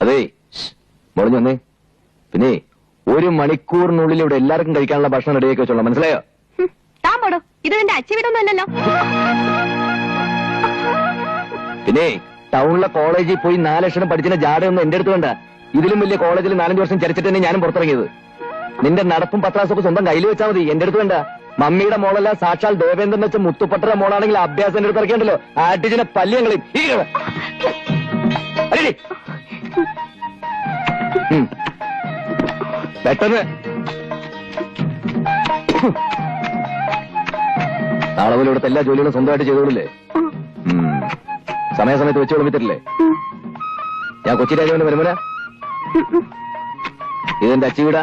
അതേ മുളഞ്ഞു വന്നേ. പിന്നെ 1 മണിക്കൂറിനുള്ളിൽ ഇവിടെ എല്ലാവർക്കും കഴിക്കാനുള്ള ഭക്ഷണം റെഡിയാക്കി വെച്ചോളാം, മനസ്സിലായോ? താൻ പോടോ, ഇത് നിന്റെ അച്ഛവിടൊന്നുമല്ലല്ലോ. പിന്നെ ടൗണിലെ കോളേജിൽ പോയി 4 ലക്ഷം പഠിച്ചിന്റെ ജാടയൊന്നും എന്റെ അടുത്ത് വേണ്ട. ഇതിലും വലിയ കോളേജിൽ 4-5 വർഷം ചരിച്ചിട്ട് തന്നെ ഞാനും പുറത്തിറങ്ങിയത്. നിന്റെ നടപ്പും പത്രാസൊക്കെ സ്വന്തം കയ്യിൽ വെച്ചാൽ മതി, എന്റെ അടുത്ത് വേണ്ട. മമ്മിയുടെ മോളല്ല, സാക്ഷാൽ ദേവേന്ദ്രൻ വെച്ച മുത്തുപ്പട്ടറ മോളാണെങ്കിൽ അഭ്യാസം എന്റെ അടുത്ത് ഇറക്കിയുണ്ടല്ലോ. ആട്ടിച്ചിനെ പല്യങ്ങളെയും പെട്ടെന്ന് നാളെ പോലെ ഇവിടുത്തെ എല്ലാ ജോലികളും സ്വന്തമായിട്ട് ചെയ്തോളില്ലേ? സമയത്ത് വെച്ച് വിളമ്പിത്തരില്ലേ? ഞാൻ കൊച്ചി രാജാവിന്റെ വരുമല. ഇതെന്റെ അച്ചി വീടാ?